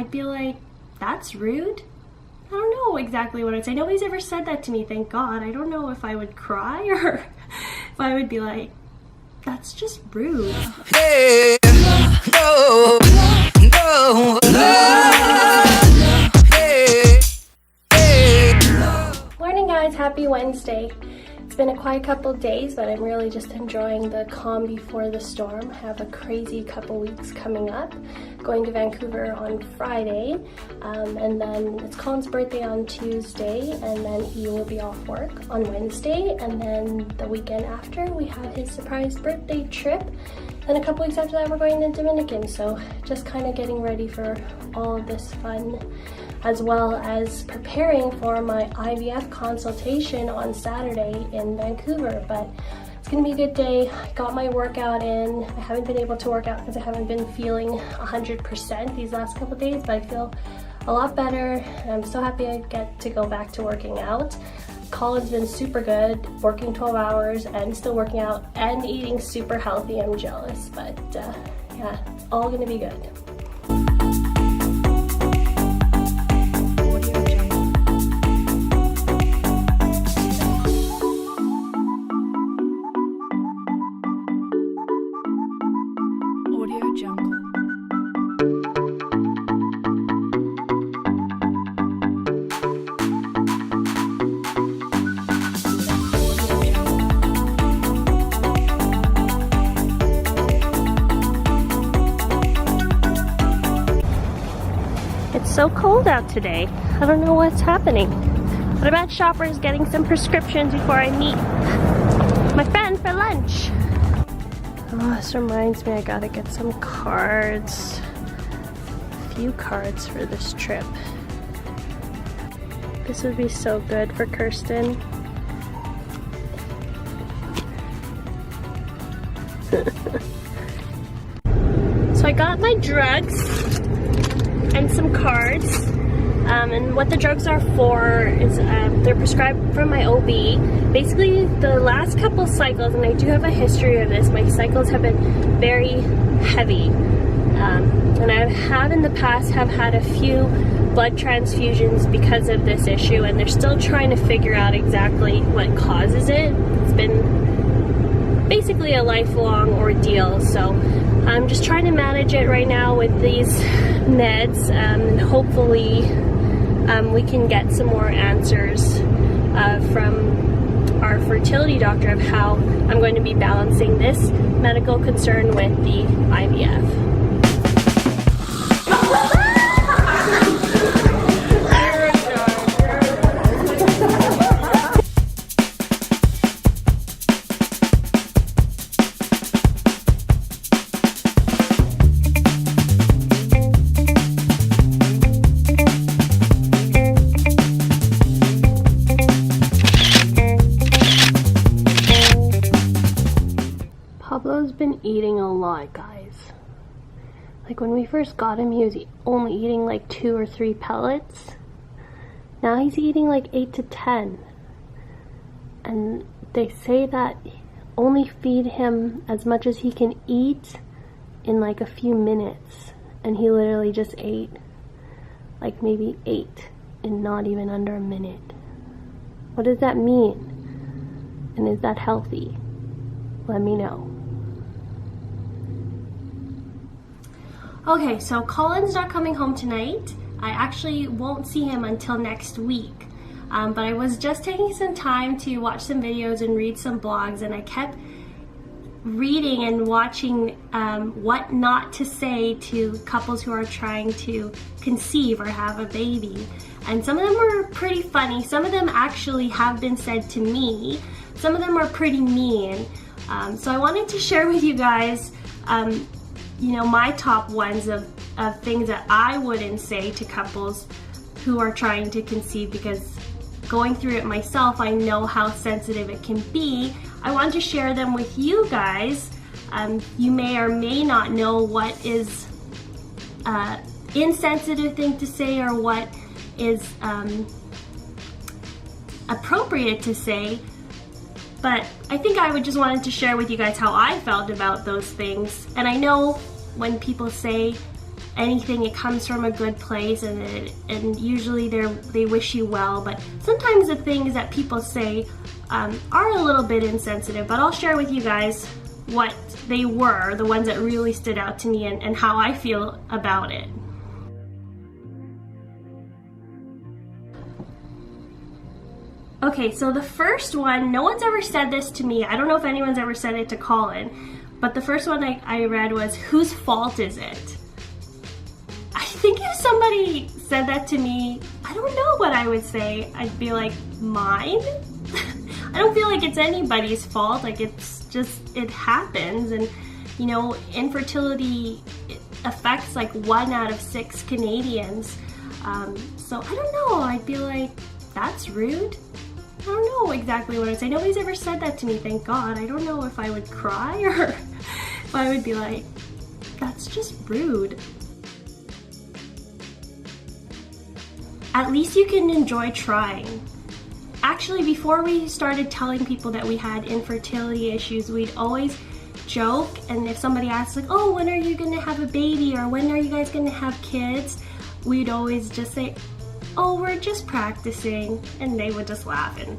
I'd be like, that's rude? I don't know exactly what I'd say. Nobody's ever said that to me, thank God. I don't know if I would cry or if I would be like, that's just rude. Hey, no, no, hey, hey. Morning guys, happy Wednesday. It's been a quiet couple days, but I'm really just enjoying the calm before the storm. I have a crazy couple weeks coming up. Going to Vancouver on Friday, and then it's Colin's birthday on Tuesday, and then he will be off work on Wednesday, and then the weekend after we have his surprise birthday trip, and a couple weeks after that we're going to Dominican. So just kind of getting ready for all of this fun, as well as preparing for my IVF consultation on Saturday in Vancouver. But it's gonna be a good day. I got my workout in. I haven't been able to work out because I haven't been feeling 100% these last couple days, but I feel a lot better. I'm so happy I get to go back to working out. Colin's been super good, working 12 hours and still working out and eating super healthy. I'm jealous, but yeah, it's all gonna be good. It's so cold out today. I don't know what's happening. But I'm at Shoppers getting some prescriptions before I meet my friend for lunch. Oh, this reminds me I gotta get some cards. A few cards for this trip. This would be so good for Kirsten. So I got my drugs and some cards, and what the drugs are for is they're prescribed from my OB. Basically the last couple cycles, and I do have a history of this, my cycles have been very heavy, and I have in the past have had a few blood transfusions because of this issue, and they're still trying to figure out exactly what causes it. It's been basically a lifelong ordeal, so I'm just trying to manage it right now with these meds, and hopefully we can get some more answers from our fertility doctor of how I'm going to be balancing this medical concern with the IVF. Pablo's been eating a lot, guys. Like when we first got him, he was only eating like 2 or 3 pellets. Now he's eating like 8 to 10. And they say that only feed him as much as he can eat in like a few minutes. And he literally just ate like maybe 8 in not even under a minute. What does that mean? And is that healthy? Let me know. Okay, so Colin's not coming home tonight. I actually won't see him until next week. But I was just taking some time to watch some videos and read some blogs, and I kept reading and watching what not to say to couples who are trying to conceive or have a baby. And some of them were pretty funny. Some of them actually have been said to me. Some of them are pretty mean. So I wanted to share with you guys you know, my top ones of things that I wouldn't say to couples who are trying to conceive, because going through it myself, I know how sensitive it can be. I want to share them with you guys. You may or may not know what is insensitive thing to say or what is appropriate to say. But I think I would just wanted to share with you guys how I felt about those things. And I know when people say anything, it comes from a good place, and usually they wish you well. But sometimes the things that people say are a little bit insensitive. But I'll share with you guys what they were, the ones that really stood out to me, and how I feel about it. Okay, so the first one, no one's ever said this to me. I don't know if anyone's ever said it to Colin, but the first one I read was, whose fault is it? I think if somebody said that to me, I don't know what I would say. I'd be like, mine? I don't feel like it's anybody's fault. Like, it's just, it happens. And, you know, infertility affects like 1 out of 6 Canadians. So I don't know, I'd be like, that's rude. I don't know exactly what I'd say. Nobody's ever said that to me, thank God. I don't know if I would cry or if I would be like, that's just rude. At least you can enjoy trying. Actually, before we started telling people that we had infertility issues, we'd always joke, and if somebody asks like, oh, when are you gonna have a baby, or when are you guys gonna have kids, we'd always just say, oh, we're just practicing, and they would just laugh, and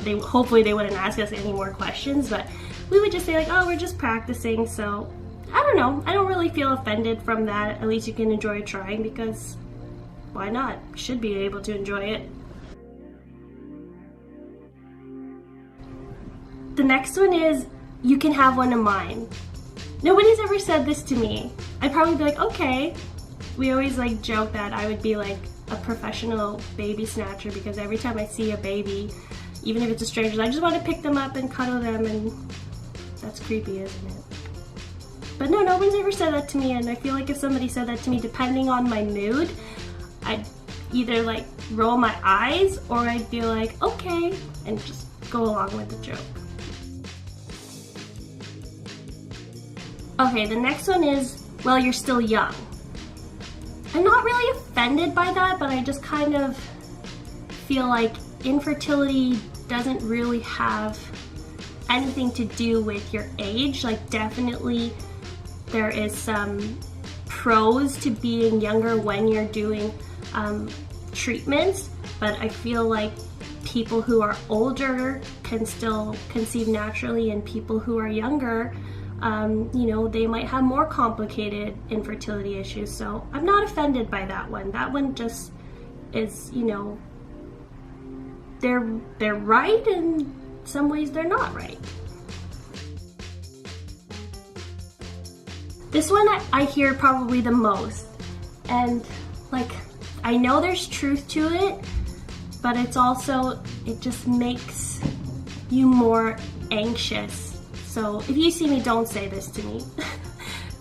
they hopefully they wouldn't ask us any more questions, but we would just say like, oh, we're just practicing. So I don't know, I don't really feel offended from that. At least you can enjoy trying, because why not? You should be able to enjoy it. The next one is, you can have one of mine. Nobody's ever said this to me. I'd probably be like, okay. We always like joke that I would be like a professional baby snatcher, because every time I see a baby, even if it's a stranger, I just want to pick them up and cuddle them, and that's creepy, isn't it? But no, nobody's ever said that to me, and I feel like if somebody said that to me, depending on my mood, I'd either like roll my eyes, or I'd be like, okay, and just go along with the joke. Okay, the next one is, well, you're still young. I'm not really offended by that, but I just kind of feel like infertility doesn't really have anything to do with your age. Like, definitely there is some pros to being younger when you're doing treatments, but I feel like people who are older can still conceive naturally, and people who are younger, you know, they might have more complicated infertility issues. So I'm not offended by that one. That one just is, you know, they're right, and in some ways they're not right. This one I hear probably the most, and like, I know there's truth to it, but it's also, it just makes you more anxious. So if you see me, don't say this to me.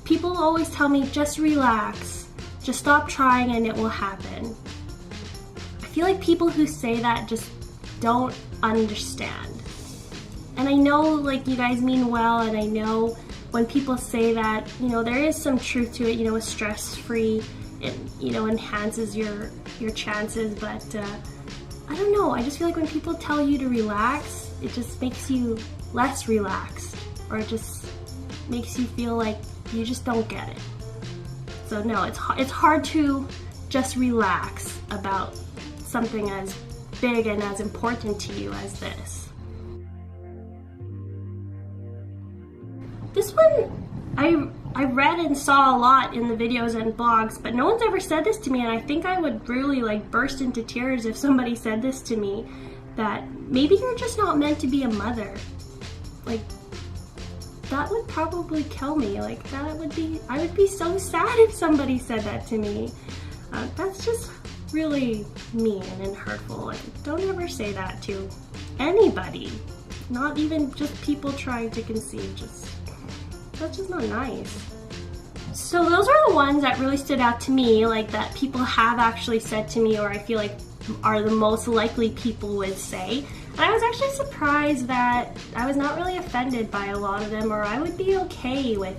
People always tell me, just relax, just stop trying and it will happen. I feel like people who say that just don't understand. And I know like you guys mean well, and I know when people say that, you know, there is some truth to it. You know, it's stress-free, it, you know, enhances your chances, but I don't know, I just feel like when people tell you to relax, it just makes you less relaxed, or it just makes you feel like you just don't get it. So no, it's hard to just relax about something as big and as important to you as this. This one I read and saw a lot in the videos and blogs, but no one's ever said this to me, and I think I would really like burst into tears if somebody said this to me, that maybe you're just not meant to be a mother. Like, that would probably kill me. Like, I would be so sad if somebody said that to me. That's just really mean and hurtful. Like, don't ever say that to anybody. Not even just people trying to conceive. That's just not nice. So those are the ones that really stood out to me, like that people have actually said to me, or I feel like are the most likely people would say. And I was actually surprised that I was not really offended by a lot of them, or I would be okay with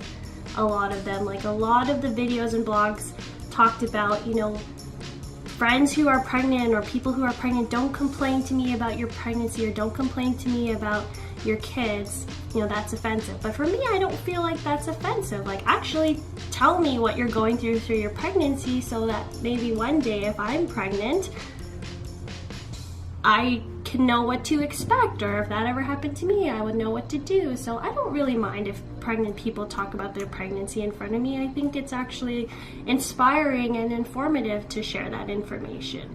a lot of them. Like, a lot of the videos and blogs talked about, you know, friends who are pregnant or people who are pregnant, don't complain to me about your pregnancy, or don't complain to me about, your kids, you know, that's offensive. But for me, I don't feel like that's offensive. Like, actually tell me what you're going through your pregnancy so that maybe one day if I'm pregnant, I can know what to expect, or if that ever happened to me, I would know what to do. So I don't really mind if pregnant people talk about their pregnancy in front of me. I think it's actually inspiring and informative to share that information.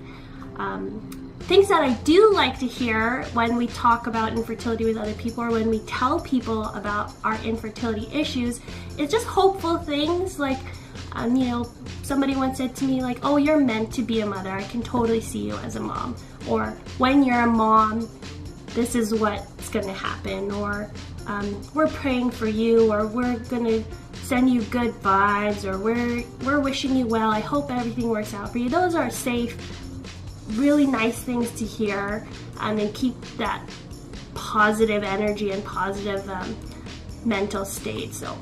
Things that I do like to hear when we talk about infertility with other people, or when we tell people about our infertility issues, is just hopeful things like, you know, somebody once said to me, like, oh, you're meant to be a mother. I can totally see you as a mom. Or when you're a mom, this is what's going to happen. Or we're praying for you, or we're going to send you good vibes, or we're wishing you well. I hope everything works out for you. Those are safe, really nice things to hear, and keep that positive energy and positive mental state. So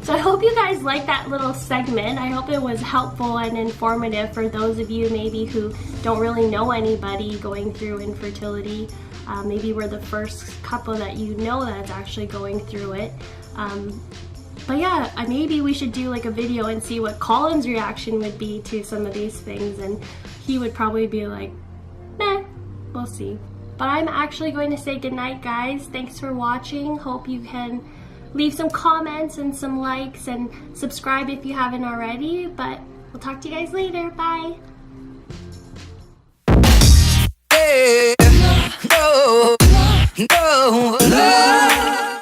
I hope you guys liked that little segment. I hope it was helpful and informative for those of you maybe who don't really know anybody going through infertility. Maybe we're the first couple that you know that's actually going through it. But yeah, maybe we should do like a video and see what Colin's reaction would be to some of these things, and he would probably be like, meh, we'll see. But I'm actually going to say goodnight, guys. Thanks for watching. Hope you can leave some comments and some likes and subscribe if you haven't already. But we'll talk to you guys later. Bye. Yeah, no, no, no.